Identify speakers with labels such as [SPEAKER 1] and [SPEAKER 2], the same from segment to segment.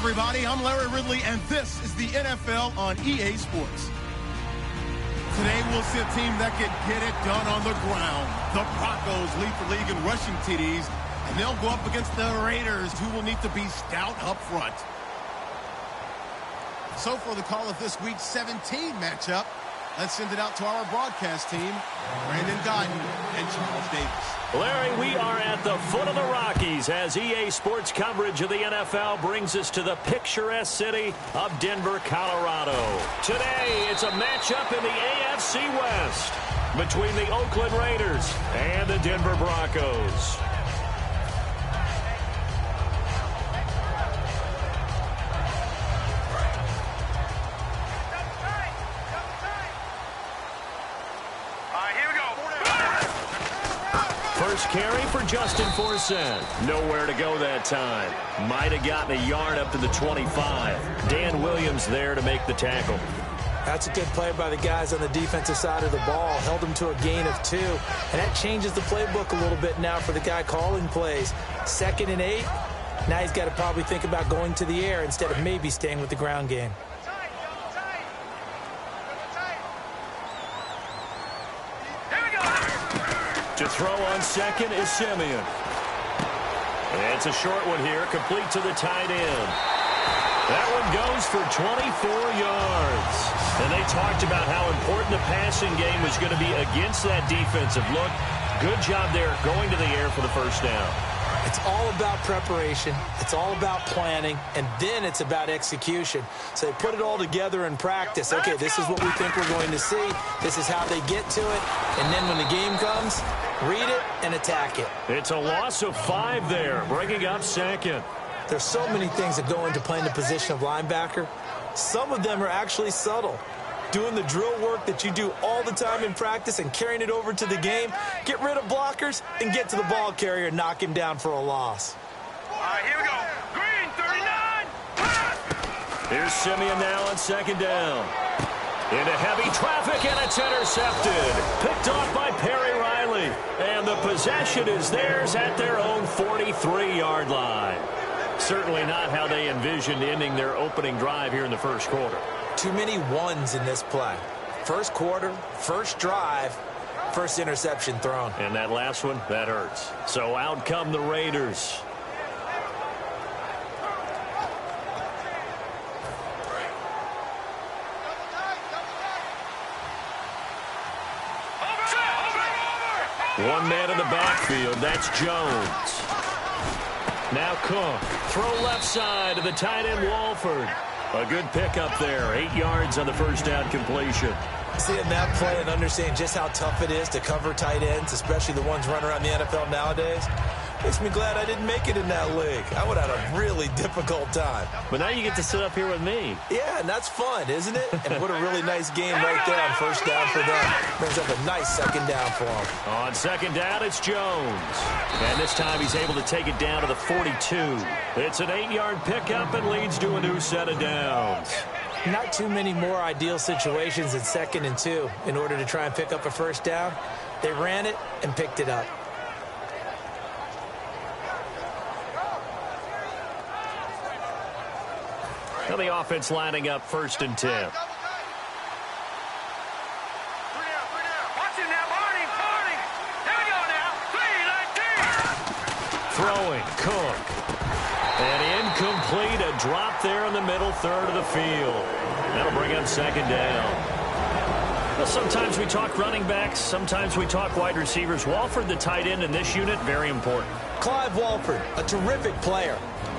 [SPEAKER 1] everybody. I'm Larry Ridley, and this is the NFL on EA Sports. Today, we'll see a team that can get it done on the ground. The Broncos lead the league in rushing TDs, and they'll go up against the Raiders, who will need to be stout up front. So for the call of this Week 17 matchup, let's send it out to our broadcast team, Brandon Guyton and Charles Davis.
[SPEAKER 2] Larry, we are at the foot of the Rockies as EA Sports coverage of the NFL brings us to the picturesque city of Denver, Colorado. Today, it's a matchup in the AFC West between the Oakland Raiders and the Denver Broncos. First carry for Justin Forsett. Nowhere to go that time. Might have gotten a yard up to the 25. Dan Williams there to make the tackle.
[SPEAKER 3] That's a good play by the guys on the defensive side of the ball. Held them to a gain of 2. And that changes the playbook a little bit now for the guy calling plays. 2nd and 8. Now he's got to probably think about going to the air instead of maybe staying with the ground game.
[SPEAKER 2] To throw on second is Simeon. It's a short one here, complete to the tight end. That one goes for 24 yards. And they talked about how important the passing game was going to be against that defensive look. Good job there going to the air for the first down.
[SPEAKER 3] It's all about preparation. It's all about planning. And then it's about execution. So they put it all together in practice. Okay, this is what we think we're going to see. This is how they get to it. And then when the game comes, read it and attack it.
[SPEAKER 2] It's a loss of 5 there, bringing up second.
[SPEAKER 3] There's so many things that go into playing the position of linebacker. Some of them are actually subtle. Doing the drill work that you do all the time in practice and carrying it over to the game. Get rid of blockers and get to the ball carrier and knock him down for a loss.
[SPEAKER 4] All right, here we go. Green, 39.
[SPEAKER 2] Here's Simeon now on second down. Into heavy traffic, and it's intercepted. Picked off by Perry Riley. And the possession is theirs at their own 43-yard line. Certainly not how they envisioned ending their opening drive here in the first quarter.
[SPEAKER 3] Too many ones in this play. First quarter, first drive, first interception thrown.
[SPEAKER 2] And that last one, that hurts. So out come the Raiders. One man in the backfield, that's Jones. Now Cook, throw left side to the tight end Walford. A good pickup there, 8 yards on the first down completion.
[SPEAKER 3] Seeing that play and understanding just how tough it is to cover tight ends, especially the ones running around the NFL nowadays, makes me glad I didn't make it in that league. I would have had a really difficult time.
[SPEAKER 2] But now you get to sit up here with me.
[SPEAKER 3] Yeah, and that's fun, isn't it? And what a really nice game right there on first down for them. Brings up a nice second down for them.
[SPEAKER 2] On second down, it's Jones. And this time he's able to take it down to the 42. It's an 8-yard pickup and leads to a new set of downs.
[SPEAKER 3] Not too many more ideal situations in 2nd and 2 in order to try and pick up a first down. They ran it and picked it up.
[SPEAKER 2] Now the offense lining up 1st and 10. Throwing, Cook. And incomplete, a drop there in the middle third of the field. That'll bring up second down. Well, sometimes we talk running backs, sometimes we talk wide receivers. Walford, the tight end in this unit, very important.
[SPEAKER 3] Clive Walford, a terrific player.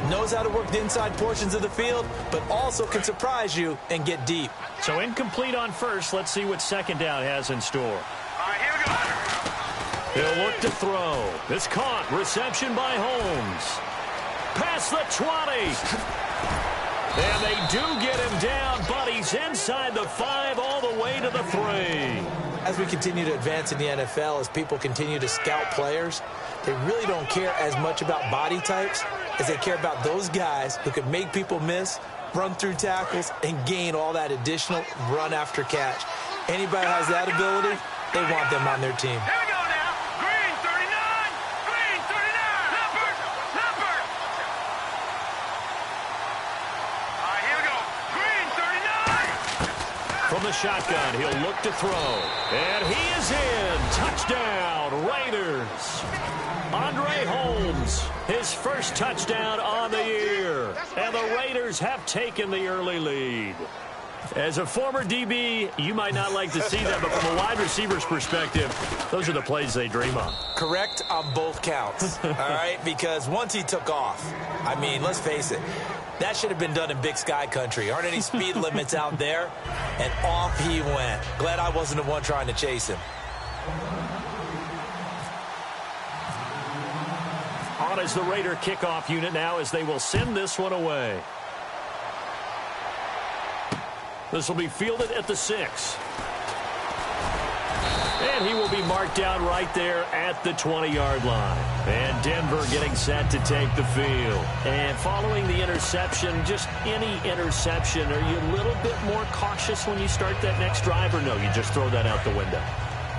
[SPEAKER 3] Knows how to work the inside portions of the field, but also can surprise you and get deep.
[SPEAKER 2] So incomplete on first. Let's see what second down has in store.
[SPEAKER 4] All right, here we go.
[SPEAKER 2] He'll look to throw. It's caught. Reception by Holmes. Past the 20. And they do get him down, but he's inside the 5 all the way to the 3.
[SPEAKER 3] As we continue to advance in the NFL, as people continue to scout players, they really don't care as much about body types as they care about those guys who can make people miss, run through tackles, and gain all that additional run after catch. Anybody who has that ability, they want them on their team.
[SPEAKER 4] Here we go now. Green, 39. Green, 39. Leopard. Leopard.
[SPEAKER 2] From the shotgun, he'll look to throw. And he is in. Touchdown, Raiders. Andre Holmes, his first touchdown on the year. And the Raiders have taken the early lead. As a former DB, you might not like to see that, but from a wide receiver's perspective, those are the plays they dream of.
[SPEAKER 3] Correct on both counts, all right? Because once he took off, I mean, let's face it, that should have been done in Big Sky country. Aren't any speed limits out there? And off he went. Glad I wasn't the one trying to chase him.
[SPEAKER 2] On is the Raider kickoff unit now as they will send this one away. This will be fielded at the 6. And he will be marked down right there at the 20-yard line. And Denver getting set to take the field. And following the interception, just any interception, are you a little bit more cautious when you start that next drive, or no, you just throw that out the window?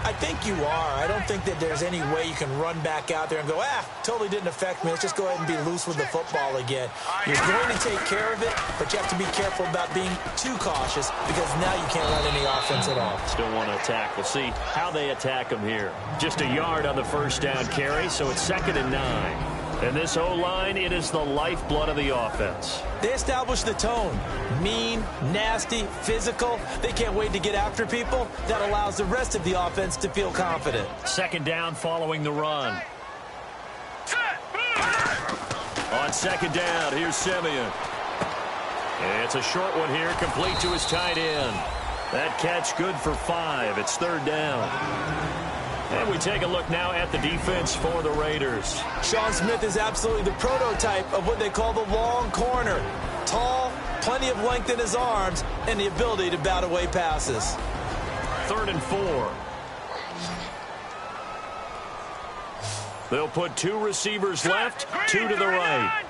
[SPEAKER 3] I think you are. I don't think that there's any way you can run back out there and go, totally didn't affect me. Let's just go ahead and be loose with the football again. You're going to take care of it, but you have to be careful about being too cautious because now you can't run any offense at all.
[SPEAKER 2] Still want to attack. We'll see how they attack them here. Just a yard on the first down carry, so it's 2nd and 9. And this O-line, it is the lifeblood of the offense.
[SPEAKER 3] They establish the tone. Mean, nasty, physical. They can't wait to get after people. That allows the rest of the offense to feel confident.
[SPEAKER 2] 2nd down following the run. On 2nd down, here's Simeon. It's a short one here, complete to his tight end. That catch good for 5. It's 3rd down. And we take a look now at the defense for the Raiders.
[SPEAKER 3] Sean Smith is absolutely the prototype of what they call the long corner. Tall, plenty of length in his arms, and the ability to bat away passes.
[SPEAKER 2] 3rd and 4. They'll put 2 receivers left, 2 to the right.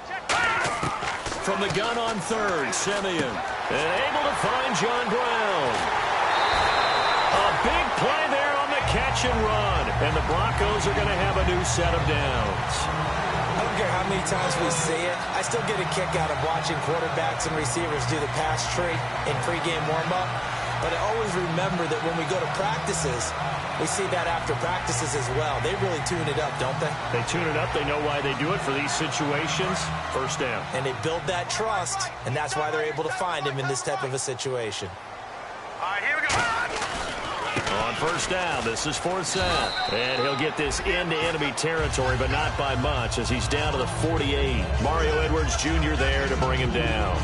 [SPEAKER 2] From the gun on 3rd, Simeon. And able to find John Brown. A big play there on the catch and run. And the Broncos are going to have a new set of downs.
[SPEAKER 3] I don't care how many times we see it. I still get a kick out of watching quarterbacks and receivers do the pass tree in pregame warm-up. But I always remember that when we go to practices, we see that after practices as well. They really tune it up, don't they?
[SPEAKER 2] They tune it up. They know why they do it for these situations. First down.
[SPEAKER 3] And they build that trust, and that's why they're able to find him in this type of a situation.
[SPEAKER 4] All right, here we go.
[SPEAKER 2] On first down, this is 4th down. And he'll get this into enemy territory, but not by much as he's down to the 48. Mario Edwards Jr. there to bring him down.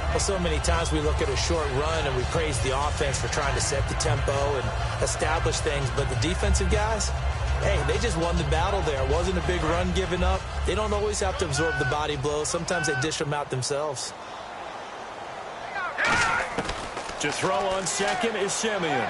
[SPEAKER 3] Well, so many times we look at a short run and we praise the offense for trying to set the tempo and establish things, but the defensive guys, hey, they just won the battle there. It wasn't a big run given up. They don't always have to absorb the body blows. Sometimes they dish them out themselves.
[SPEAKER 2] To throw on 2nd is Simeon.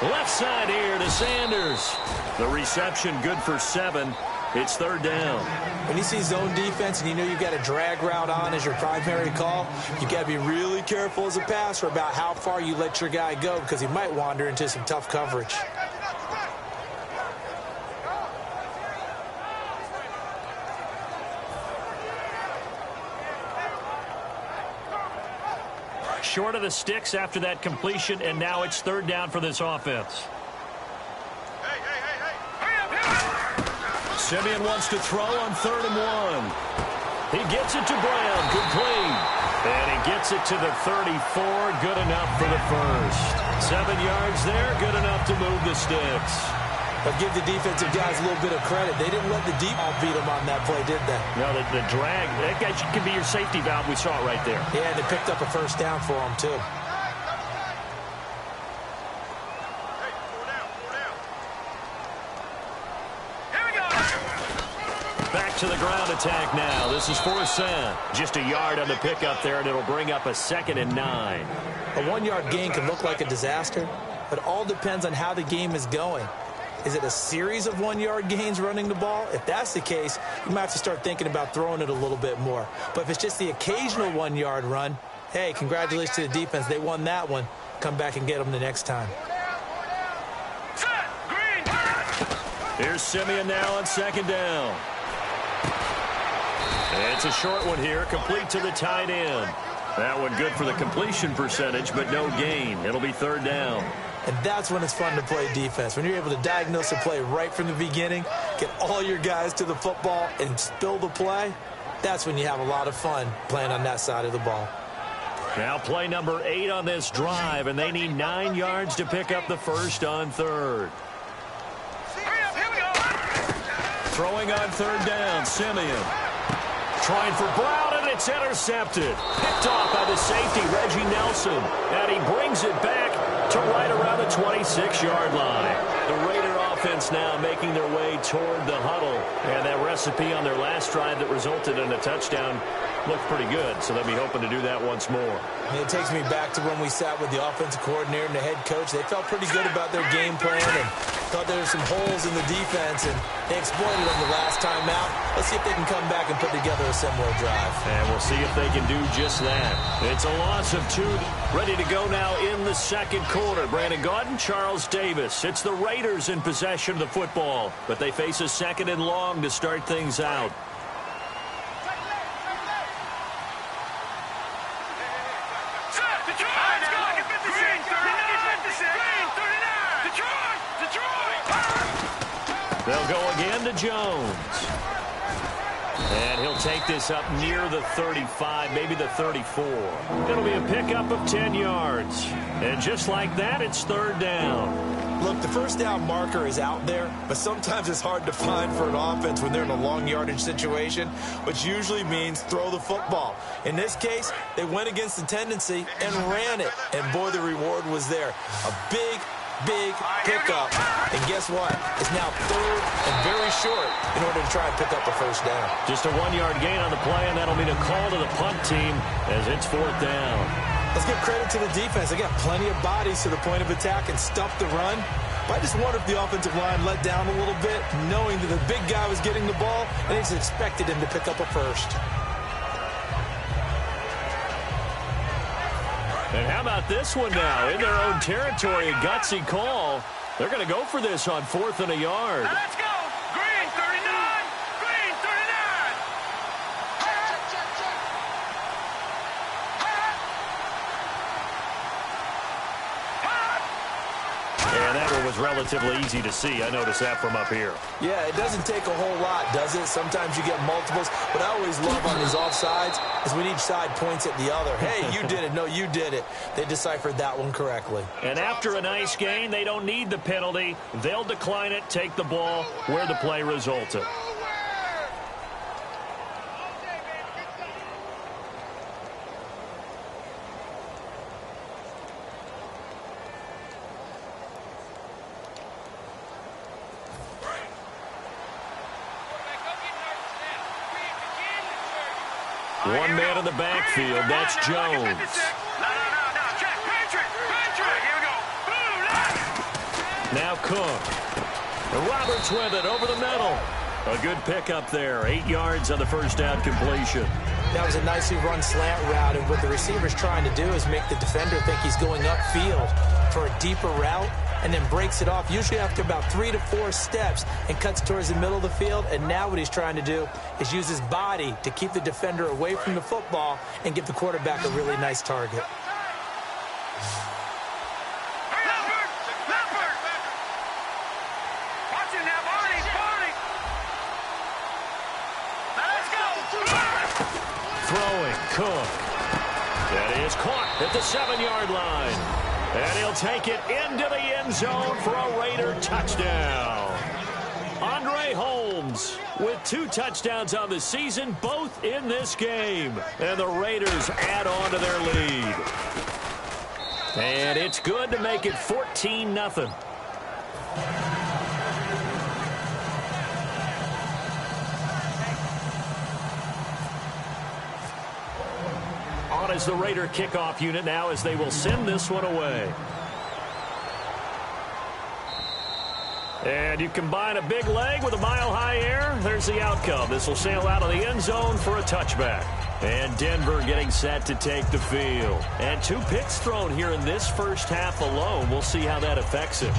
[SPEAKER 2] Left side here to Sanders. The reception good for 7. It's 3rd down.
[SPEAKER 3] When you see zone defense and you know you've got a drag route on as your primary call, you've got to be really careful as a passer about how far you let your guy go because he might wander into some tough coverage.
[SPEAKER 2] Short of the sticks after that completion, and now it's 3rd down for this offense. Simeon wants to throw on 3rd and 1. He gets it to Brown, complete. And he gets it to the 34, good enough for the first. 7 yards there, good enough to move the sticks.
[SPEAKER 3] But give the defensive guys a little bit of credit. They didn't let the deep ball beat them on that play, did they?
[SPEAKER 2] No, the drag, that guy can be your safety valve. We saw it right there.
[SPEAKER 3] Yeah, they picked up a first down for him, too.
[SPEAKER 2] Back to the ground attack now. This is 4th down. Just a yard on the pickup there, and it'll bring up a 2nd and 9.
[SPEAKER 3] A 1-yard gain can look like a disaster, but it all depends on how the game is going. Is it a series of 1-yard gains running the ball? If that's the case, you might have to start thinking about throwing it a little bit more. But if it's just the occasional 1-yard run, hey, congratulations to the defense. They won that one. Come back and get them the next time.
[SPEAKER 2] Here's Simeon now on 2nd down. It's a short one here, complete to the tight end. That one good for the completion percentage, but no gain. It'll be third down.
[SPEAKER 3] And that's when it's fun to play defense. When you're able to diagnose a play right from the beginning, get all your guys to the football, and spill the play, that's when you have a lot of fun playing on that side of the ball.
[SPEAKER 2] Now play number 8 on this drive, and they need 9 yards to pick up the first on third.
[SPEAKER 4] Here we go.
[SPEAKER 2] Throwing on third down, Simeon. Trying for Brown, and it's intercepted. Picked off by the safety, Reggie Nelson. And he brings it back to right around the 26-yard line. The Raider offense now making their way toward the huddle. And that recipe on their last drive that resulted in a touchdown looked pretty good, so they'll be hoping to do that once more.
[SPEAKER 3] And it takes me back to when we sat with the offensive coordinator and the head coach. They felt pretty good about their game plan and thought there were some holes in the defense, and they exploited them the last time out. Let's see if they can come back and put together a similar drive.
[SPEAKER 2] And we'll see if they can do just that. It's a loss of 2. Ready to go now in the second quarter. Brandon Gaudin, Charles Davis. It's the Raiders in possession of the football, but they face a second and long to start things out. They'll go again to Jones. And he'll take this up near the 35, maybe the 34. It'll be a pickup of 10 yards. And just like that, it's third down.
[SPEAKER 3] Look, the first down marker is out there, but sometimes it's hard to find for an offense when they're in a long yardage situation, which usually means throw the football. In this case, they went against the tendency and ran it. And boy, the reward was there. A big pickup. And guess what? It's now third and very short in order to try and pick up a first down.
[SPEAKER 2] Just a 1-yard gain on the play, and that'll mean a call to the punt team as it's fourth down.
[SPEAKER 3] Let's give credit to the defense. They got plenty of bodies to the point of attack and stuffed the run. But I just wonder if the offensive line let down a little bit, knowing that the big guy was getting the ball, and they just expected him to pick up a first.
[SPEAKER 2] And how about this one now? In their own territory, a gutsy call. They're going to go for this on 4th and a yard.
[SPEAKER 4] Now let's go. Green 39. Green 39.
[SPEAKER 2] And that one was relatively easy to see. I noticed that from up here.
[SPEAKER 3] Yeah, it doesn't take a whole lot, does it? Sometimes you get multiples. What I always love on these offsides is when each side points at the other. Hey, you did it. No, you did it. They deciphered that one correctly.
[SPEAKER 2] And after a nice gain, they don't need the penalty. They'll decline it, take the ball where the play resulted. One man in the backfield, that's Jones.
[SPEAKER 4] No. Check. Patrick. Here we go.
[SPEAKER 2] Now Cook. And Roberts with it over the middle. A good pickup there. 8 yards on the first down completion.
[SPEAKER 3] That was a nicely run slant route, and what the receiver's trying to do is make the defender think he's going upfield for a deeper route, and then breaks it off, usually after about 3 to 4 steps, and cuts towards the middle of the field. And now what he's trying to do is use his body to keep the defender away from the football and give the quarterback a really nice target.
[SPEAKER 4] Watch it now, Barney. Now let's go.
[SPEAKER 2] Throwing, Cook. That is caught at the 7-yard line. And he'll take it into the end zone for a Raider touchdown. Andre Holmes with 2 touchdowns on the season, both in this game. And the Raiders add on to their lead. And it's good to make it 14-0. On as the Raider kickoff unit now as they will send this one away. And you combine a big leg with a mile-high air, there's the outcome. This will sail out of the end zone for a touchback. And Denver getting set to take the field. And 2 picks thrown here in this first half alone. We'll see how that affects him.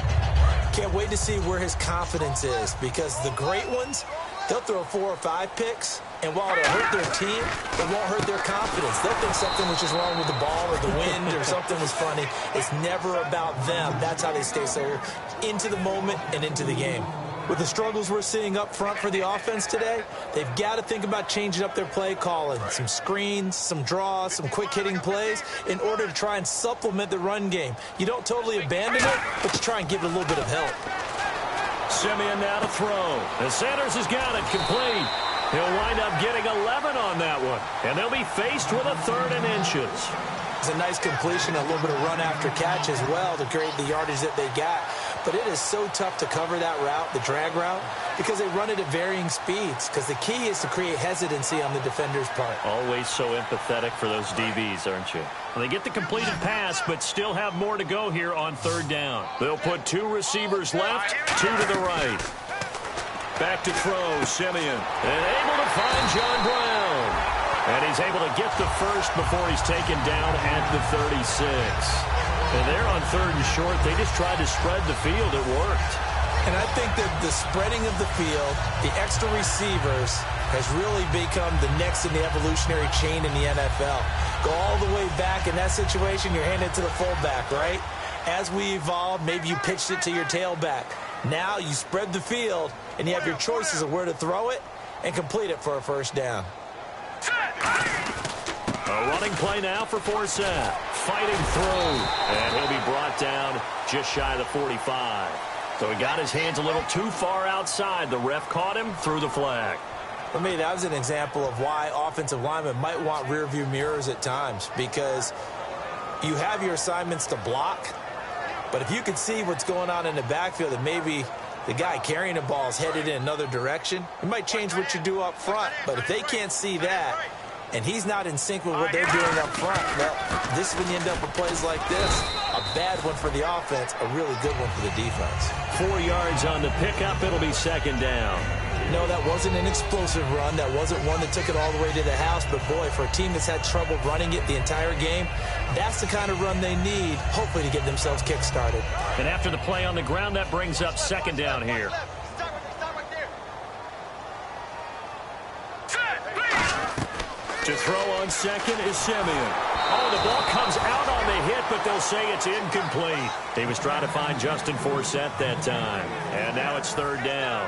[SPEAKER 3] Can't wait to see where his confidence is, because the great ones, they'll throw 4 or 5 picks, And while it'll hurt their team, it won't hurt their confidence. They'll think something was just wrong with the ball or the wind or something was funny. It's never about them. That's how they stay so into the moment and into the game. With the struggles we're seeing up front for the offense today, they've got to think about changing up their play calling. Some screens, some draws, some quick-hitting plays in order to try and supplement the run game. You don't totally abandon it, but you try and give it a little bit of help.
[SPEAKER 2] Simeon now to throw. And Sanders has got it complete. He'll wind up getting 11 on that one. And they'll be faced with a 3rd and inches.
[SPEAKER 3] It's a nice completion, a little bit of run after catch as well to create the yardage that they got. But it is so tough to cover that route, the drag route, because they run it at varying speeds. Because the key is to create hesitancy on the defender's part.
[SPEAKER 2] Always so empathetic for those DBs, aren't you? Well, they get the completed pass, but still have more to go here on 3rd down. They'll put 2 receivers left, 2 to the right. Back to throw, Simeon. And able to find John Brown. And he's able to get the first before he's taken down at the 36. And they're on 3rd and short. They just tried to spread the field. It worked.
[SPEAKER 3] And I think that the spreading of the field, the extra receivers, has really become the next in the evolutionary chain in the NFL. Go all the way back in that situation, you're handed to the fullback, right? As we evolved, maybe you pitched it to your tailback. Now you spread the field, and you have your choices of where to throw it and complete it for a 1st down.
[SPEAKER 2] A running play now for Forsett. Fighting through. And he'll be brought down just shy of the 45. So he got his hands a little too far outside. The ref caught him, threw the flag.
[SPEAKER 3] For me, that was an example of why offensive linemen might want rearview mirrors at times, because you have your assignments to block, but if you can see what's going on in the backfield and maybe the guy carrying the ball is headed in another direction, it might change what you do up front. But if they can't see that, and he's not in sync with what they're doing up front, well, this is when you end up with plays like this. A bad one for the offense, a really good one for the defense.
[SPEAKER 2] 4 yards on the pickup. It'll be 2nd down.
[SPEAKER 3] No, that wasn't an explosive run. That wasn't one that took it all the way to the house. But, boy, for a team that's had trouble running it the entire game, that's the kind of run they need, hopefully, to get themselves kick-started.
[SPEAKER 2] And after the play on the ground, that brings up 2nd down here. To throw on 2nd is Simeon. Oh, the ball comes out on the hit, but they'll say it's incomplete. He was trying to find Justin Forsett that time. And now it's 3rd down.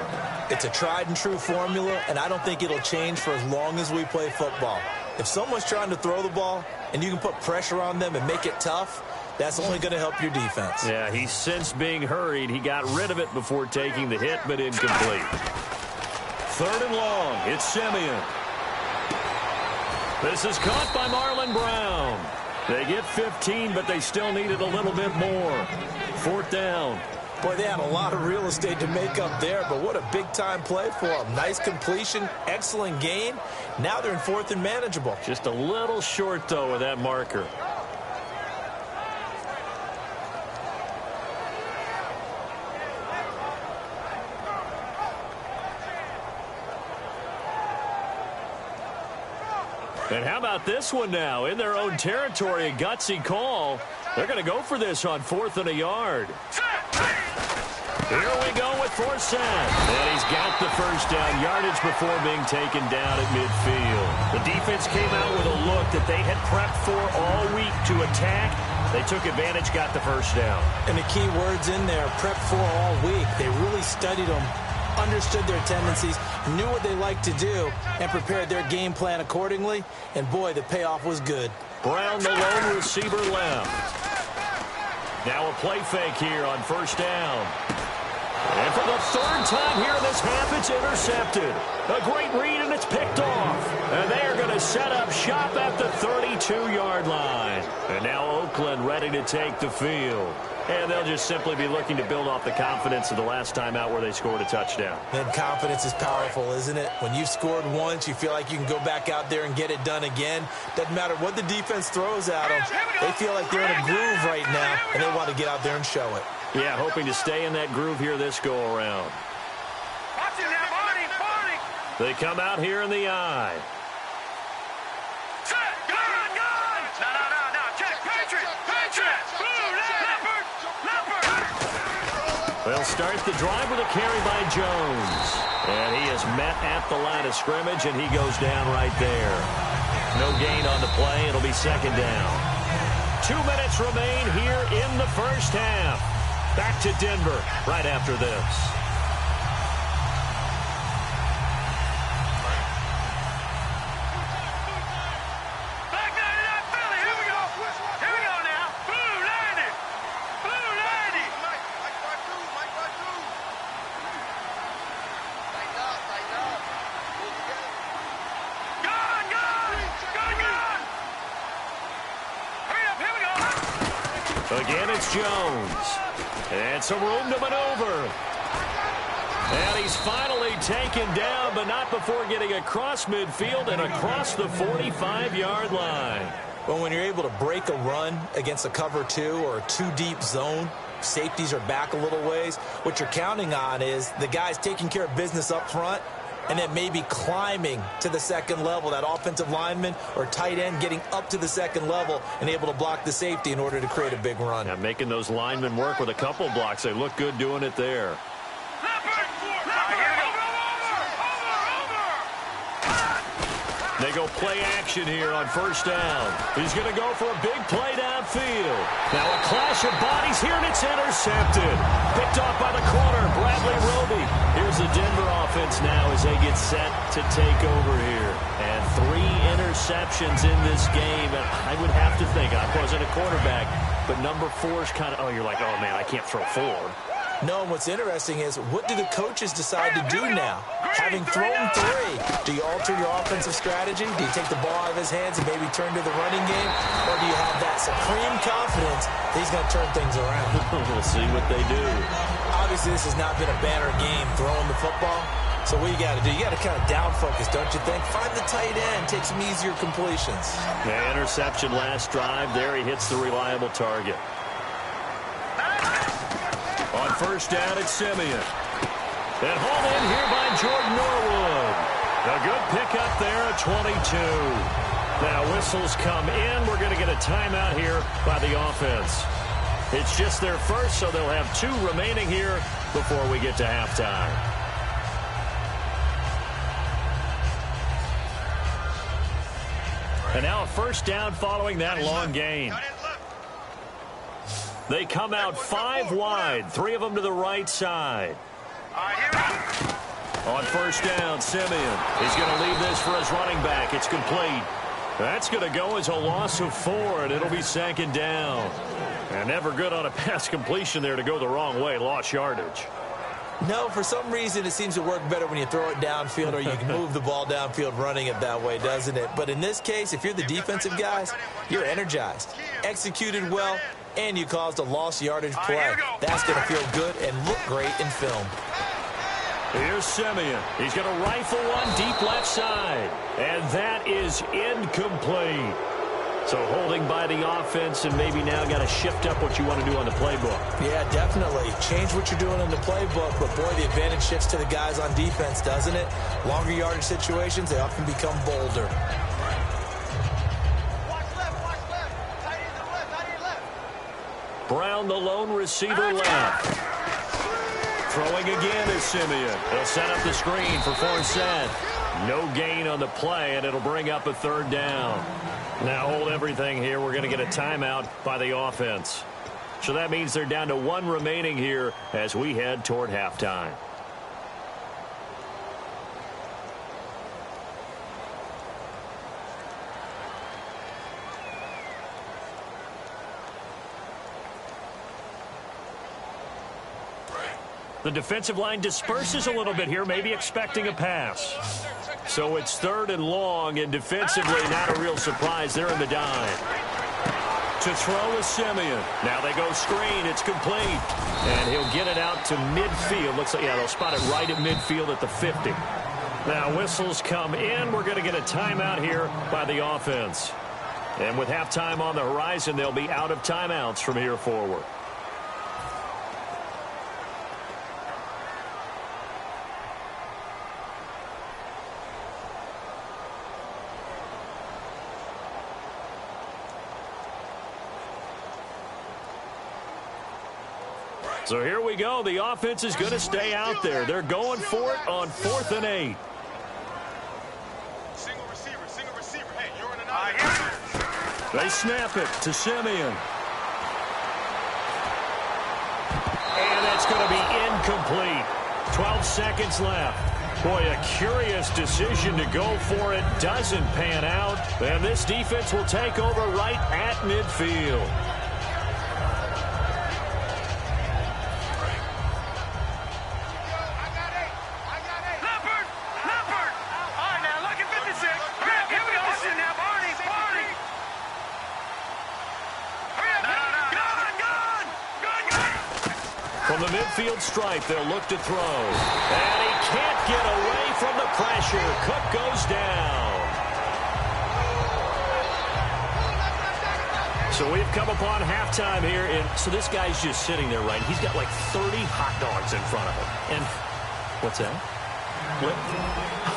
[SPEAKER 3] It's a tried-and-true formula, and I don't think it'll change for as long as we play football. If someone's trying to throw the ball and you can put pressure on them and make it tough, that's only going to help your defense.
[SPEAKER 2] Yeah, he's since being hurried. He got rid of it before taking the hit, but incomplete. 3rd and long. It's Simeon. This is caught by Marlon Brown. They get 15, but they still needed a little bit more. 4th down.
[SPEAKER 3] Boy, they had a lot of real estate to make up there, but what a big-time play for them. Nice completion, excellent gain. Now they're in 4th and manageable.
[SPEAKER 2] Just a little short, though, of that marker. And how about this one now? In their own territory, a gutsy call. They're going to go for this on 4th and a yard. Here we go with Forsett. And he's got the 1st down yardage before being taken down at midfield. The defense came out with a look that they had prepped for all week to attack. They took advantage, got the 1st down.
[SPEAKER 3] And the key words in there, prepped for all week. They really studied them, understood their tendencies, knew what they liked to do, and prepared their game plan accordingly. And, boy, the payoff was good.
[SPEAKER 2] Brown, the lone receiver, left. Now a play fake here on 1st down. And for the 3rd time here in this half, it's intercepted. A great read, and it's picked off. And they are going to set up shop at the 32-yard line. And now Oakland ready to take the field. And they'll just simply be looking to build off the confidence of the last time out where they scored a touchdown.
[SPEAKER 3] And confidence is powerful, isn't it? When you've scored once, you feel like you can go back out there and get it done again. Doesn't matter what the defense throws at them. They feel like they're in a groove right now, and they want to get out there and show it.
[SPEAKER 2] Yeah, hoping to stay in that groove here this go-around. They come out here in the eye. They'll start the drive with a carry by Jones. And he is met at the line of scrimmage, and he goes down right there. No gain on the play. It'll be second down. 2 minutes remain here in the first half. Back to Denver right after this. Again, it's Jones. And some room to maneuver. And he's finally taken down, but not before getting across midfield and across the 45-yard line.
[SPEAKER 3] Well, when you're able to break a run against a cover 2 or a 2-deep zone, safeties are back a little ways. What you're counting on is the guys taking care of business up front and then maybe climbing to the second level, that offensive lineman or tight end getting up to the second level and able to block the safety in order to create a big run.
[SPEAKER 2] Yeah, making those linemen work with a couple blocks. They look good doing it there. They go play action here on first down. He's going to go for a big play downfield. Now a clash of bodies here, and it's intercepted. Picked off by the corner, Bradley Roby. Here's the Denver offense now as they get set to take over here. And 3 interceptions in this game. And I would have to think, I wasn't a quarterback, but number 4 is kind of, oh, you're like, oh, man, I can't throw 4.
[SPEAKER 3] No, and what's interesting is, what do the coaches decide to do now? Having thrown 3, do you alter your offensive strategy? Do you take the ball out of his hands and maybe turn to the running game? Or do you have that supreme confidence that he's going to turn things around?
[SPEAKER 2] We'll see what they do.
[SPEAKER 3] Obviously, this has not been a banner game throwing the football. So what you got to do, you got to kind of down focus, don't you think? Find the tight end, take some easier completions.
[SPEAKER 2] Yeah, interception last drive. There he hits the reliable target. On first down, it's Simeon. And hauled in here by Jordan Norwood. A good pickup there at 22. Now whistles come in. We're going to get a timeout here by the offense. It's just their first, so they'll have 2 remaining here before we get to halftime. And now a first down following that long gain. They come out 5 wide, 3 of them to the right side. On first down, Simeon. He's going to leave this for his running back. It's complete. That's going to go as a loss of 4, and it'll be second down. And never good on a pass completion there to go the wrong way. Lost yardage.
[SPEAKER 3] No, for some reason it seems to work better when you throw it downfield or you can move the ball downfield running it that way, doesn't it? But in this case, if you're the defensive guys, you're energized, executed well, and you caused a lost yardage play. That's going to feel good and look great in film.
[SPEAKER 2] Here's Simeon. He's going to rifle one deep left side. And that is incomplete. So holding by the offense, and maybe now got to shift up what you want to do on the playbook.
[SPEAKER 3] Yeah, definitely. Change what you're doing in the playbook, but boy, the advantage shifts to the guys on defense, doesn't it? Longer yardage situations, they often become bolder.
[SPEAKER 2] Brown, the lone receiver left. Throwing again is Simeon. He'll set up the screen for Forsett. No gain on the play, and it'll bring up a third down. Now hold everything here. We're going to get a timeout by the offense. So that means they're down to 1 remaining here as we head toward halftime. The defensive line disperses a little bit here, maybe expecting a pass. So it's 3rd and long, and defensively not a real surprise. They're in the dime. To throw is Simeon. Now they go screen. It's complete. And he'll get it out to midfield. Looks like, yeah, they'll spot it right at midfield at the 50. Now whistles come in. We're going to get a timeout here by the offense. And with halftime on the horizon, they'll be out of timeouts from here forward. So here we go. The offense is going to stay out there. They're going for it on 4th and 8.
[SPEAKER 1] Single receiver. Hey, you're in an
[SPEAKER 2] They snap it to Simeon. And that's going to be incomplete. 12 seconds left. Boy, a curious decision to go for it. Doesn't pan out. And this defense will take over right at midfield. From the midfield stripe, they'll look to throw. And he can't get away from the pressure. Cook goes down. So we've come upon halftime here. So this guy's just sitting there, right? He's got like 30 hot dogs in front of him. And what's that?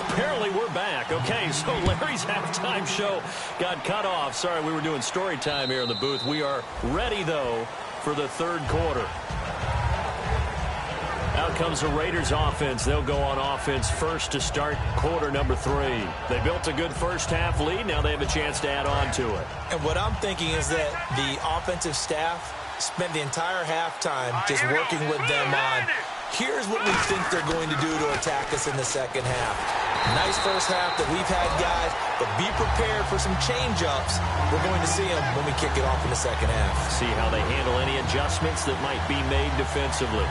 [SPEAKER 2] Apparently we're back. Okay, so Larry's halftime show got cut off. Sorry, we were doing story time here in the booth. We are ready, though, for the third quarter. Out comes the Raiders offense. They'll go on offense first to start quarter number 3. They built a good first half lead. Now they have a chance to add on to it.
[SPEAKER 3] And what I'm thinking is that the offensive staff spent the entire halftime just working with them on, here's what we think they're going to do to attack us in the second half. Nice first half that we've had, guys, but be prepared for some change-ups. We're going to see them when we kick it off in the second half.
[SPEAKER 2] See how they handle any adjustments that might be made defensively.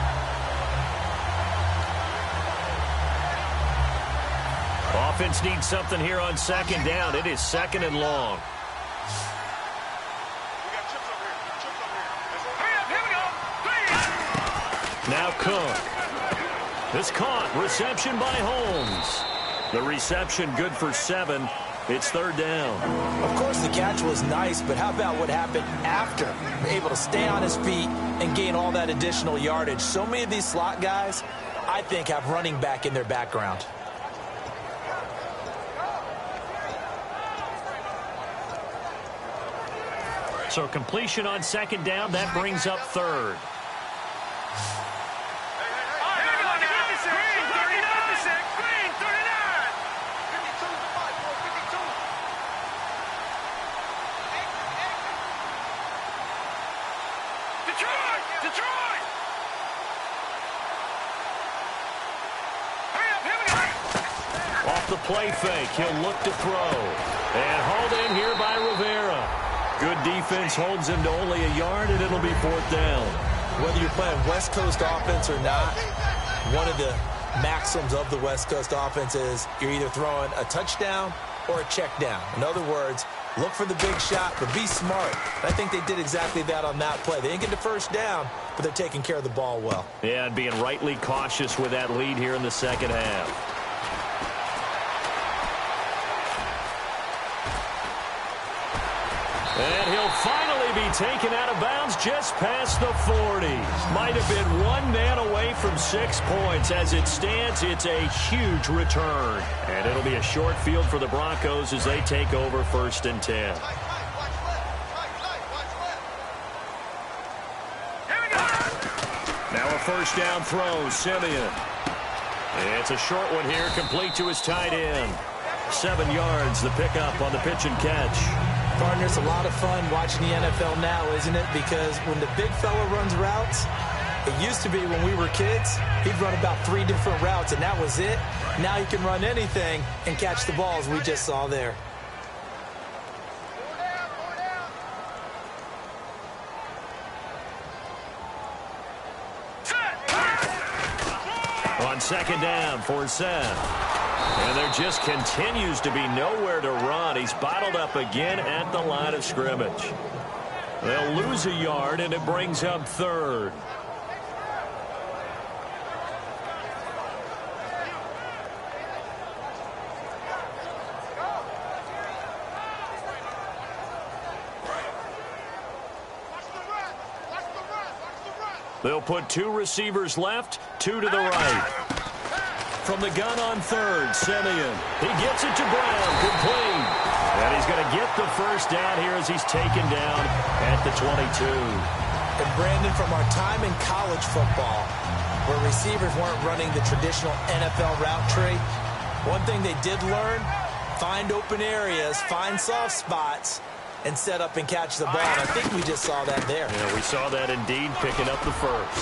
[SPEAKER 2] Offense needs something here on second down. It is second and long. Now Cook. This caught. Reception by Holmes. The reception good for 7. It's third down.
[SPEAKER 3] Of course, the catch was nice, but how about what happened after? Able to stay on his feet and gain all that additional yardage. So many of these slot guys, I think, have running back in their background.
[SPEAKER 2] So completion on second down, that brings up third.
[SPEAKER 4] Detroit!
[SPEAKER 2] Off the play fake, he'll look to throw. And hauled in here by Rivera. Good defense holds him to only a yard, and it'll be fourth down.
[SPEAKER 3] Whether you're playing West Coast offense or not, one of the maxims of the West Coast offense is you're either throwing a touchdown or a check down. In other words, look for the big shot, but be smart. I think they did exactly that on that play. They didn't get the first down, but they're taking care of the ball well.
[SPEAKER 2] Yeah, and being rightly cautious with that lead here in the second half. And he'll finally be taken out of bounds just past the 40. Might have been one man away from 6 points. As it stands, it's a huge return. And it'll be a short field for the Broncos as they take over 1st and 10. Now a first down throw, Simeon. It's a short one here, complete to his tight end. 7 yards, the pickup on the pitch and catch.
[SPEAKER 3] Partner, it's a lot of fun watching the NFL now, isn't it? Because when the big fella runs routes, it used to be when we were kids, he'd run about 3 different routes, and that was it. Now he can run anything and catch the balls we just saw there.
[SPEAKER 2] On second down for Seth. And there just continues to be nowhere to run. He's bottled up again at the line of scrimmage. They'll lose a yard, and it brings up third. They'll put 2 receivers left, 2 to the right. From the gun on third, Simeon. He gets it to Brown, complete. And he's going to get the first down here as he's taken down at the 22.
[SPEAKER 3] And Brandon, from our time in college football, where receivers weren't running the traditional NFL route tree, one thing they did learn, find open areas, find soft spots, and set up and catch the ball. And I think we just saw that there.
[SPEAKER 2] Yeah, we saw that indeed, picking up the first.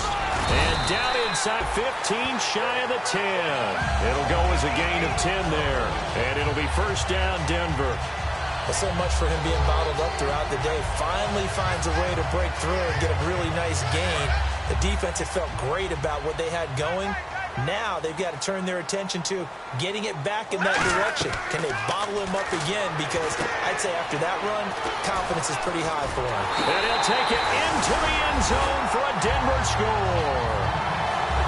[SPEAKER 2] And down inside 15, shy of the 10. It'll go as a gain of 10 there. And it'll be first down, Denver.
[SPEAKER 3] Well, so much for him being bottled up throughout the day. Finally finds a way to break through and get a really nice gain. The defense had felt great about what they had going. Now they've got to turn their attention to getting it back in that direction. Can they bottle him up again? Because I'd say after that run, confidence is pretty high for him.
[SPEAKER 2] And he'll take it into the end zone for a Denver score.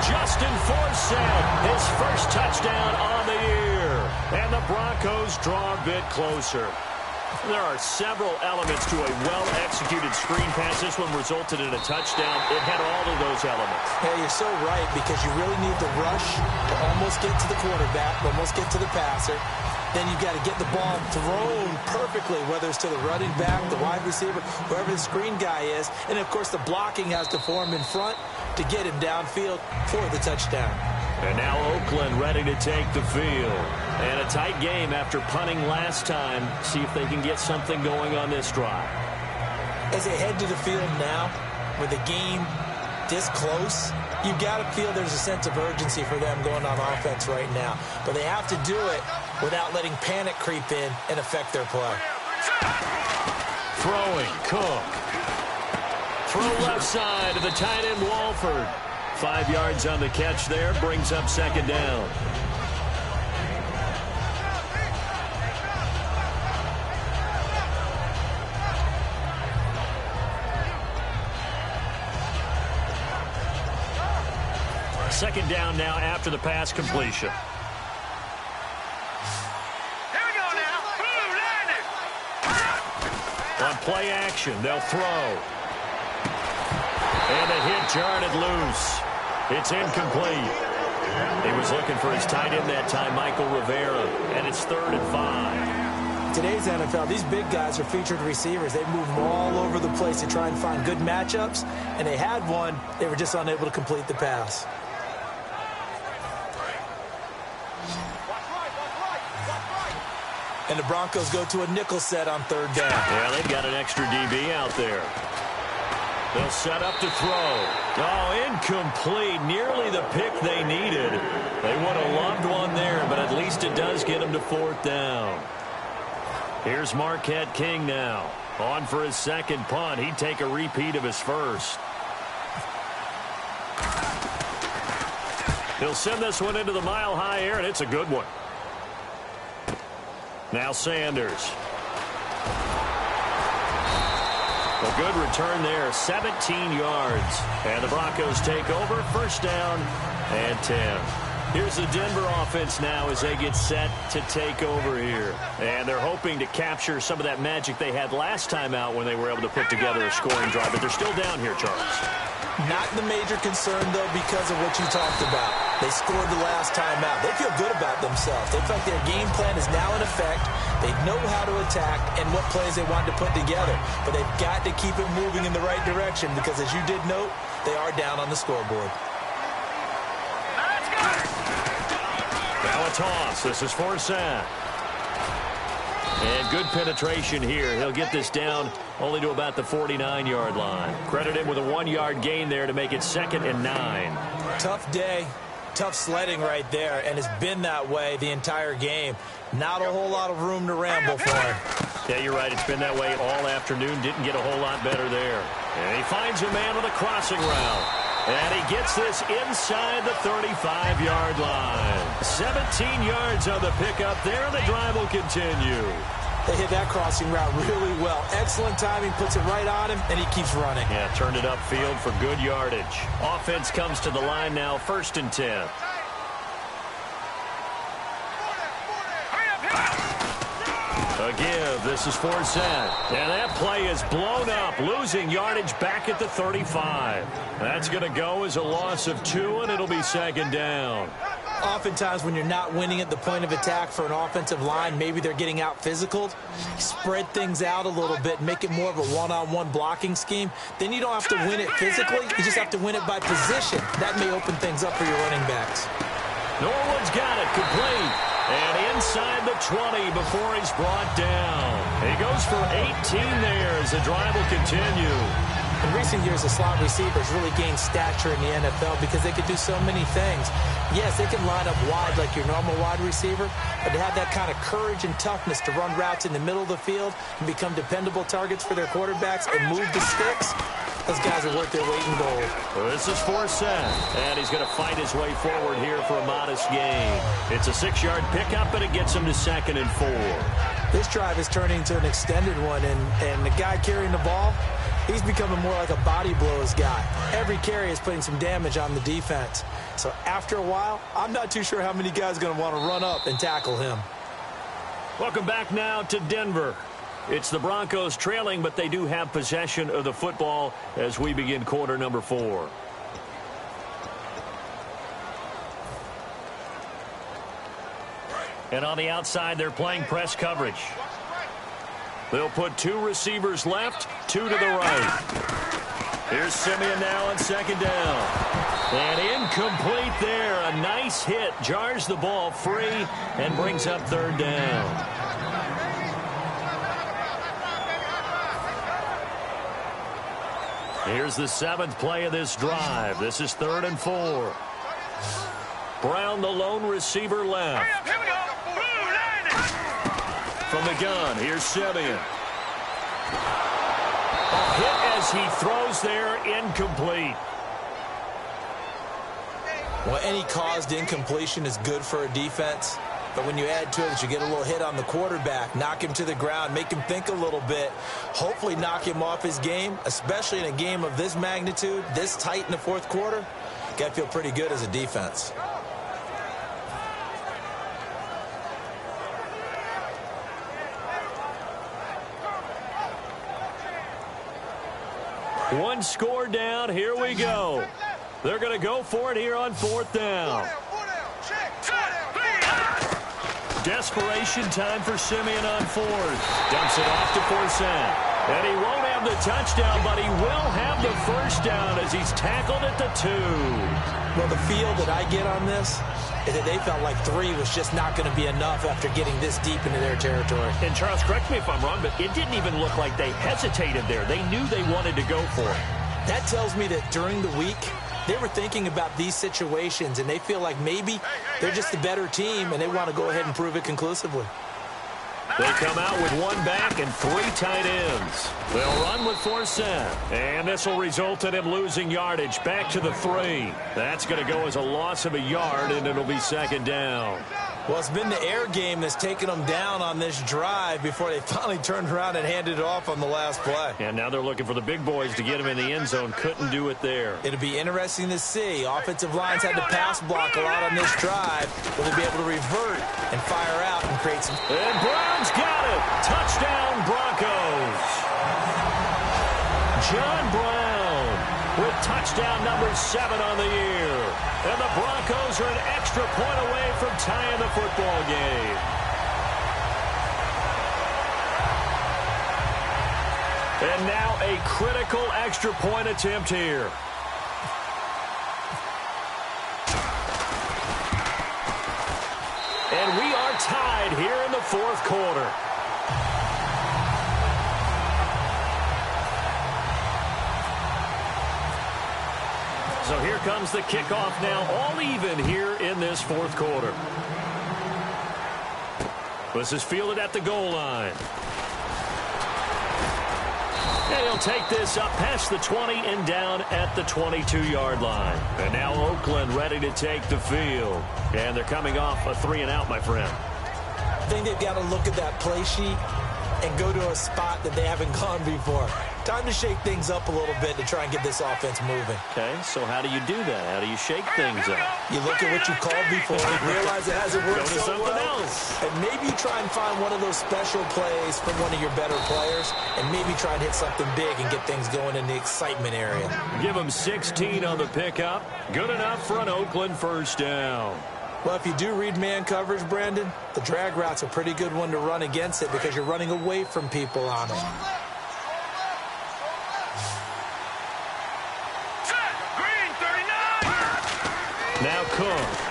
[SPEAKER 2] Justin Forsett, his first touchdown on the year. And the Broncos draw a bit closer. There are several elements to a well-executed screen pass. This one resulted in a touchdown. It had all of those elements.
[SPEAKER 3] Yeah, you're so right, because you really need to rush to almost get to the quarterback, almost get to the passer. Then you've got to get the ball thrown perfectly, whether it's to the running back, the wide receiver, whoever the screen guy is. And, of course, the blocking has to form in front to get him downfield for the touchdown.
[SPEAKER 2] And now Oakland ready to take the field. And a tight game after punting last time. See if they can get something going on this drive.
[SPEAKER 3] As they head to the field now, with the game this close, you've got to feel there's a sense of urgency for them going on offense right now. But they have to do it without letting panic creep in and affect their play.
[SPEAKER 2] Throwing, Cook. Throw left side to the tight end, Walford. 5 yards on the catch there, brings up second down. Second down now after the pass completion.
[SPEAKER 4] Here we go now. Blue,
[SPEAKER 2] On play action, they'll throw. And the hit jarred it loose. It's incomplete. He was looking for his tight end that time, Michael Rivera, and it's 3rd and 5.
[SPEAKER 3] Today's NFL, these big guys are featured receivers. They move them all over the place to try and find good matchups, and they had one. They were just unable to complete the pass. And the Broncos go to a nickel set on 3rd down.
[SPEAKER 2] Yeah, they've got an extra DB out there. They'll set up to throw. Oh, incomplete. Nearly the pick they needed. They would have loved one there, but at least it does get them to 4th down. Here's Marquette King now. On for his second punt. He'd take a repeat of his first. He'll send this one into the mile-high air, and it's a good one. Now Sanders. A good return there, 17 yards. And the Broncos take over, first down and 10. Here's the Denver offense now as they get set to take over here. And they're hoping to capture some of that magic they had last time out when they were able to put together a scoring drive. But they're still down here, Charles.
[SPEAKER 3] Not the major concern, though, because of what you talked about. They scored the last time out. They feel good about themselves. They feel like their game plan is now in effect. They know how to attack and what plays they want to put together. But they've got to keep it moving in the right direction because, as you did note, they are down on the scoreboard.
[SPEAKER 2] Now a toss. This is Forsett. And good penetration here. He'll get this down only to about the 49-yard line. Credit him with a 1-yard gain there to make it 2nd and 9.
[SPEAKER 3] Tough day, tough sledding right there, and it's been that way the entire game. Not a whole lot of room to ramble for him.
[SPEAKER 2] Yeah, you're right. It's been that way all afternoon. Didn't get a whole lot better there. And he finds a man on the crossing route. And he gets this inside the 35-yard line. 17 yards on the pickup there, and the drive will continue.
[SPEAKER 3] They hit that crossing route really well. Excellent timing, puts it right on him, and he keeps running.
[SPEAKER 2] Yeah, turned it upfield for good yardage. Offense comes to the line now, 1st and 10. A give. This is Forsett. And that play is blown up, losing yardage back at the 35. That's going to go as a loss of 2, and it'll be 2nd down.
[SPEAKER 3] Oftentimes when you're not winning at the point of attack for an offensive line, maybe they're getting out physical. Spread things out a little bit, make it more of a one-on-one blocking scheme. Then you don't have to win it physically. You just have to win it by position. That may open things up for your running backs.
[SPEAKER 2] Norwood's got it complete. And inside the 20 before he's brought down. He goes for 18 there as the drive will continue.
[SPEAKER 3] In recent years, the slot receivers really gained stature in the NFL because they could do so many things. Yes, they can line up wide like your normal wide receiver, but to have that kind of courage and toughness to run routes in the middle of the field and become dependable targets for their quarterbacks and move the sticks, those guys are worth their weight in gold.
[SPEAKER 2] Well, this is Forsett, and he's going to fight his way forward here for a modest gain. It's a 6-yard pickup, and it gets him to 2nd and 4.
[SPEAKER 3] This drive is turning into an extended one, and the guy carrying the ball, he's becoming more like a body blows guy. Every carry is putting some damage on the defense. So after a while, I'm not too sure how many guys are going to want to run up and tackle him.
[SPEAKER 2] Welcome back now to Denver. It's the Broncos trailing, but they do have possession of the football as we begin quarter number 4. And on the outside, they're playing press coverage. They'll put 2 receivers left, 2 to the right. Here's Simeon now on 2nd down. And incomplete there. A nice hit. Jars the ball free and brings up 3rd down. Here's the 7th play of this drive. This is 3rd and 4. Brown, the lone receiver left.
[SPEAKER 4] Here we go.
[SPEAKER 2] From the gun, here's Simeon. A hit as he throws there, incomplete.
[SPEAKER 3] Well, any caused incompletion is good for a defense. But when you add to it that you get a little hit on the quarterback, knock him to the ground, make him think a little bit, hopefully knock him off his game, especially in a game of this magnitude, this tight in the 4th quarter, got to feel pretty good as a defense.
[SPEAKER 2] One score down. Here we go. They're going to go for it here on 4th down. Desperation time for Simeon on 4th. Dumps it off to Forsett. And he won't have the touchdown, but he will have the 1st down as he's tackled at the 2.
[SPEAKER 3] Well, the feel that I get on this is that they felt like 3 was just not going to be enough after getting this deep into their territory.
[SPEAKER 2] And Charles, correct me if I'm wrong, but it didn't even look like they hesitated there. They knew they wanted to go for it.
[SPEAKER 3] That tells me that during the week, they were thinking about these situations, and they feel like maybe they're just the better team, and they want to go ahead and prove it conclusively.
[SPEAKER 2] They come out with 1 back and 3 tight ends. They'll run with Forsett. And this will result in him losing yardage back to the 3. That's going to go as a loss of a yard, and it'll be 2nd down.
[SPEAKER 3] Well, it's been the air game that's taken them down on this drive before they finally turned around and handed it off on the last play.
[SPEAKER 2] And now they're looking for the big boys to get him in the end zone. Couldn't do it there.
[SPEAKER 3] It'll be interesting to see. Offensive lines had to pass block a lot on this drive. Will they be able to revert and fire out and create some...
[SPEAKER 2] And Brown's got it. Touchdown, Broncos. John Brown with touchdown number 7 on the year. And the Broncos are an extra point away from tying the football game. And now a critical extra point attempt here. And we are tied here in the 4th quarter. So here comes the kickoff now, all even here in this 4th quarter. This is fielded at the goal line. And he'll take this up past the 20 and down at the 22-yard line. And now Oakland ready to take the field. And they're coming off a 3-and-out, my friend.
[SPEAKER 3] I think they've got to look at that play sheet and go to a spot that they haven't gone before. Time to shake things up a little bit to try and get this offense moving.
[SPEAKER 2] Okay, so how do you do that? How do you shake things up?
[SPEAKER 3] You look at what you called before, realize it hasn't worked
[SPEAKER 2] Go to
[SPEAKER 3] so
[SPEAKER 2] something
[SPEAKER 3] well,
[SPEAKER 2] else.
[SPEAKER 3] and maybe you try and find one of those special plays from one of your better players, and maybe try and hit something big and get things going in the excitement area.
[SPEAKER 2] Give them 16 on the pickup. Good enough for an Oakland 1st down.
[SPEAKER 3] Well, if you do read man coverage, Brandon, the drag route's a pretty good one to run against it because you're running away from people on it.
[SPEAKER 4] Green, 39.
[SPEAKER 2] Now Cook.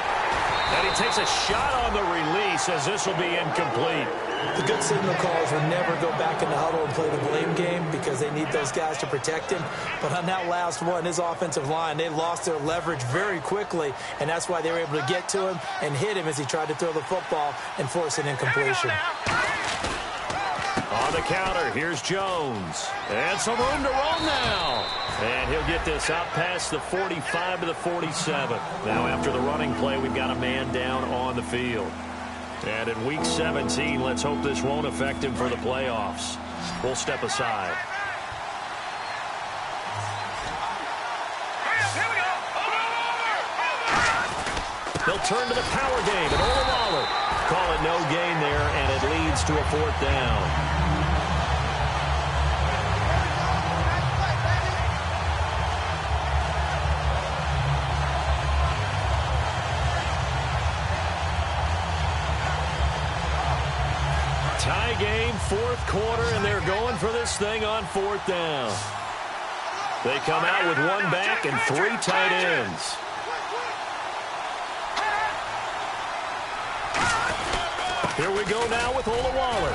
[SPEAKER 2] And he takes a shot on the release as this will be incomplete.
[SPEAKER 3] The good signal callers would never go back in the huddle and play the blame game because they need those guys to protect him. But on that last one, his offensive line, they lost their leverage very quickly, and that's why they were able to get to him and hit him as he tried to throw the football and force an incompletion.
[SPEAKER 2] On the counter, here's Jones. And some room to run now. And he'll get this out past the 45 to the 47. Now after the running play, we've got a man down on the field. And in Week 17, let's hope this won't affect him for the playoffs. We'll step aside.
[SPEAKER 4] Here we go.
[SPEAKER 2] They'll turn to the power game, and Olawale call it no gain there, and it leads to a 4th down. Tie game, 4th quarter, and they're going for this thing on 4th down. They come out with one back and 3 tight ends. Here we go now with Olawale.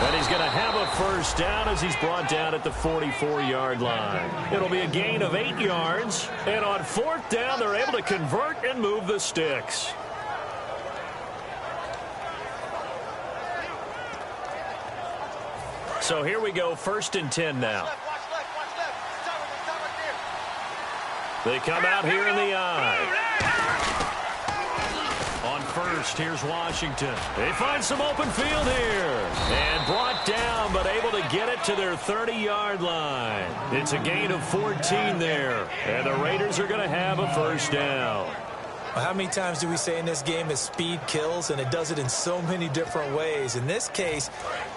[SPEAKER 2] And he's going to have a 1st down as he's brought down at the 44-yard line. It'll be a gain of 8 yards. And on 4th down, they're able to convert and move the sticks. So here we go, 1st and 10 now. They come out here in the eye. On 1st, here's Washington. They find some open field here. And brought down, but able to get it to their 30-yard line. It's a gain of 14 there. And the Raiders are going to have a 1st down.
[SPEAKER 3] Well, how many times do we say in this game is speed kills, and it does it in so many different ways. In this case,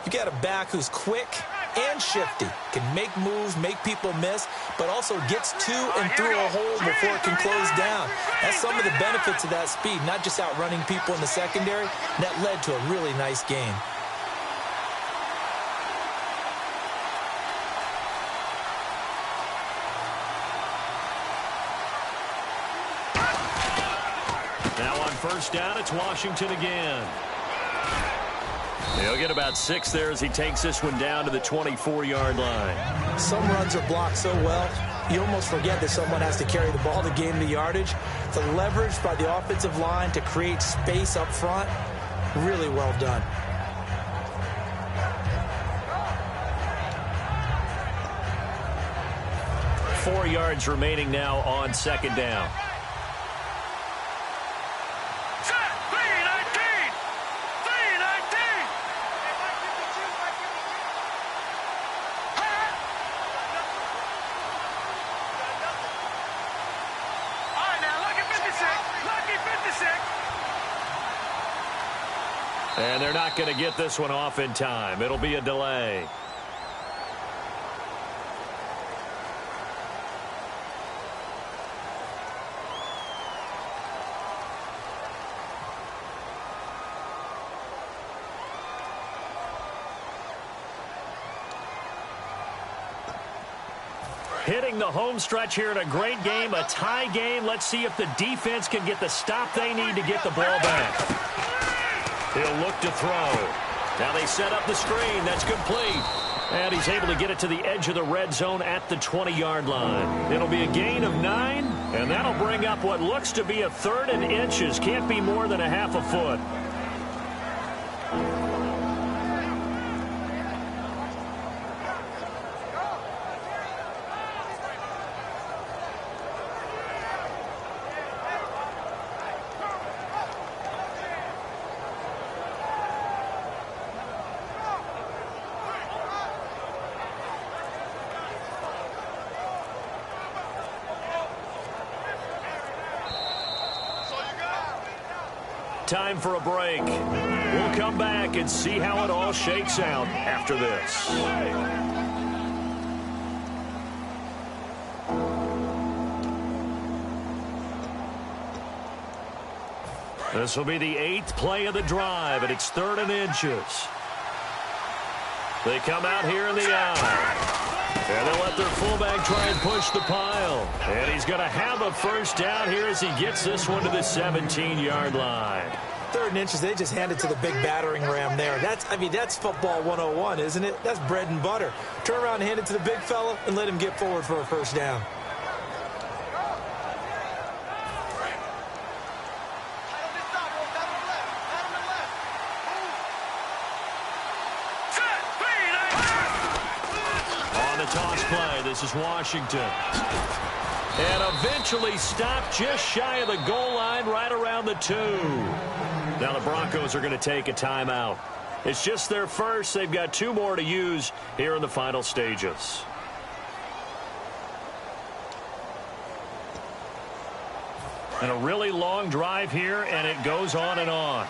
[SPEAKER 3] you got a back who's quick and shifty, can make moves, make people miss, but also gets to and through a hole before it can close down. That's some of the benefits of that speed, not just outrunning people in the secondary. That led to a really nice game.
[SPEAKER 2] Now on 1st down, it's Washington again. He'll get about 6 there as he takes this one down to the 24-yard line.
[SPEAKER 3] Some runs are blocked so well, you almost forget that someone has to carry the ball to gain the yardage. The leverage by the offensive line to create space up front, really well done.
[SPEAKER 2] Four yards remaining now on 2nd down. And they're not going to get this one off in time. It'll be a delay. Hitting the home stretch here in a great game, a tie game. Let's see if the defense can get the stop they need to get the ball back. He'll look to throw. Now they set up the screen. That's complete. And he's able to get it to the edge of the red zone at the 20-yard line. It'll be a gain of 9, and that'll bring up what looks to be a 3rd and inches. Can't be more than a half a foot. Time for a break. We'll come back and see how it all shakes out after this. This will be the 8th play of the drive, and it's 3rd and inches. They come out here in the eye. And they'll let their fullback try and push the pile. And he's going to have a first down here as he gets this one to the 17-yard line.
[SPEAKER 3] 3rd and inches, they just hand it to the big battering ram there. That's football 101, isn't it? That's bread and butter. Turn around and hand it to the big fella and let him get forward for a first down.
[SPEAKER 2] On the toss play, this is Washington. And eventually stopped just shy of the goal line right around the 2. Now the Broncos are going to take a timeout. It's just their first. They've got 2 more to use here in the final stages. And a really long drive here, and it goes on and on.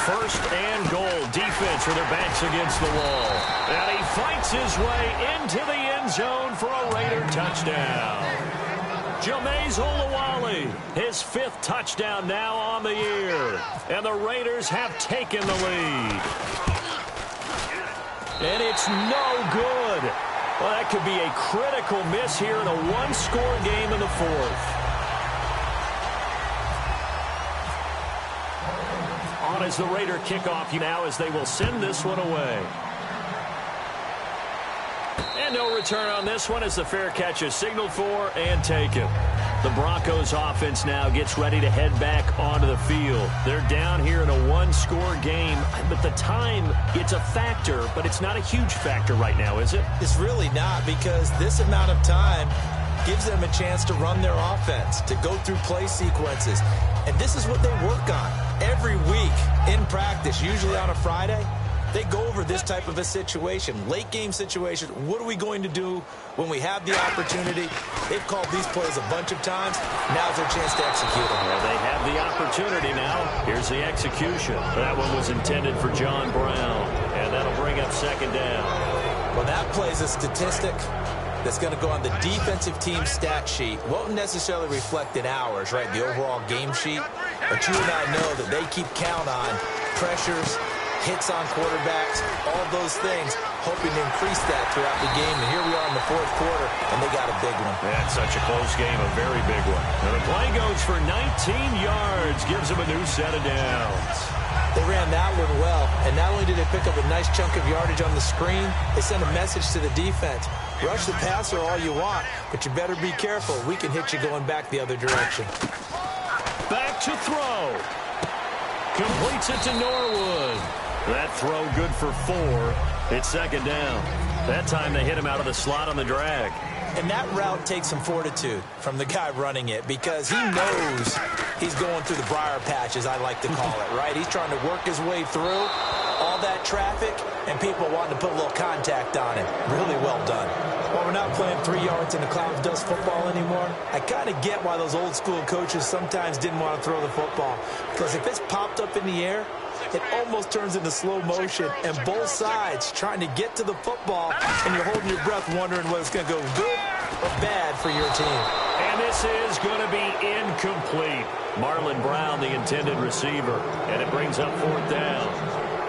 [SPEAKER 2] First and goal. Defense with their backs against the wall. And he fights his way into the end zone for a Raider touchdown. Jameis Olawale, his 5th touchdown now on the year. And the Raiders have taken the lead. And it's no good. Well, that could be a critical miss here in a 1-score game in the 4th. On as the Raider kickoff now as they will send this one away. And no return on this one as the fair catch is signaled for and taken. The Broncos offense now gets ready to head back onto the field. They're down here in a 1-score game, but the time, it's a factor, but it's not a huge factor right now, is it?
[SPEAKER 3] It's really not, because this amount of time gives them a chance to run their offense, to go through play sequences. And this is what they work on every week in practice, usually on a Friday. They go over this type of a situation, late game situation. What are we going to do when we have the opportunity? They've called these plays a bunch of times. Now's their chance to execute them.
[SPEAKER 2] Well, they have the opportunity now. Here's the execution. That one was intended for John Brown, and that'll bring up 2nd down.
[SPEAKER 3] Well, that plays a statistic that's going to go on the defensive team stat sheet. Won't necessarily reflect in ours, right, the overall game sheet. But you and I know that they keep count on pressures, hits on quarterbacks, all those things, hoping to increase that throughout the game. And here we are in the 4th quarter, and they got a big one.
[SPEAKER 2] That's such a close game, a very big one. And the play goes for 19 yards, gives them a new set of downs.
[SPEAKER 3] They ran that one well, and not only did they pick up a nice chunk of yardage on the screen, they sent a message to the defense. Rush the passer all you want, but you better be careful. We can hit you going back the other direction.
[SPEAKER 2] Back to throw. Completes it to Norwood. That throw good for 4. It's 2nd down. That time they hit him out of the slot on the drag.
[SPEAKER 3] And that route takes some fortitude from the guy running it, because he knows he's going through the briar patch, as I like to call it, right? He's trying to work his way through all that traffic, and people wanting to put a little contact on him. Really well done. While we're not playing 3 yards in the cloud of dust football anymore, I kind of get why those old school coaches sometimes didn't want to throw the football. Because if it's popped up in the air, it almost turns into slow motion, and both sides trying to get to the football, and you're holding your breath wondering whether it's going to go good or bad for your team.
[SPEAKER 2] And this is going to be incomplete. Marlon Brown, the intended receiver, and it brings up 4th down.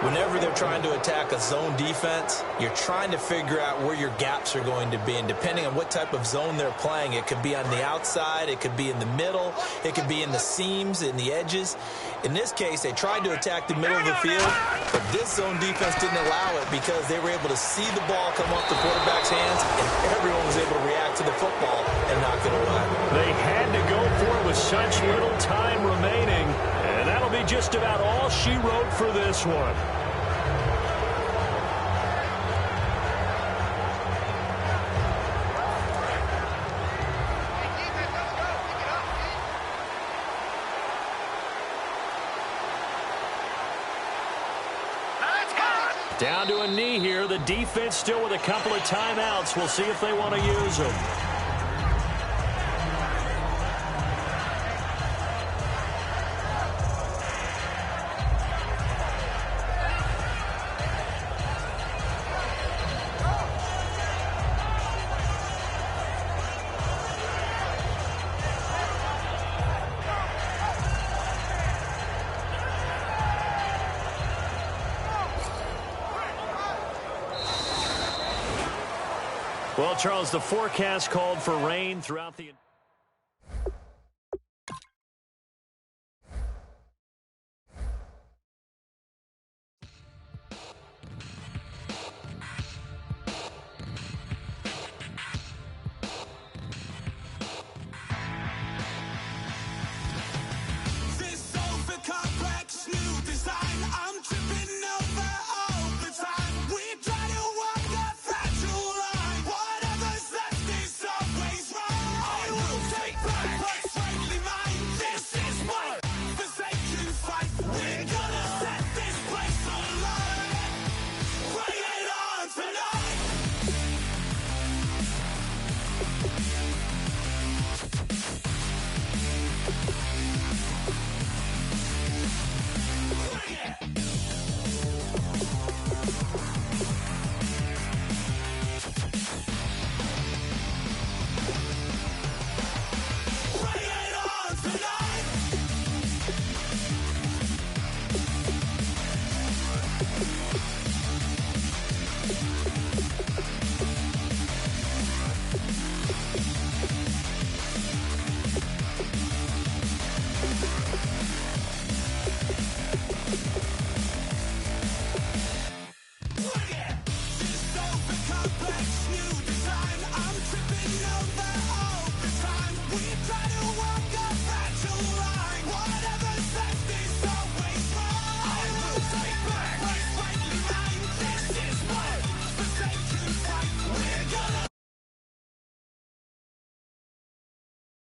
[SPEAKER 3] Whenever they're trying to attack a zone defense, you're trying to figure out where your gaps are going to be. And depending on what type of zone they're playing, it could be on the outside, it could be in the middle, it could be in the seams, in the edges. In this case, they tried to attack the middle of the field, but this zone defense didn't allow it because they were able to see the ball come off the quarterback's hands, and everyone was able to react to the football and knock it away.
[SPEAKER 2] They had to go for it with such little time remaining, and that'll be just about all she wrote for this one. Down to a knee here. The defense still with a couple of timeouts. We'll see if they want to use them. Well, Charles, the forecast called for rain throughout the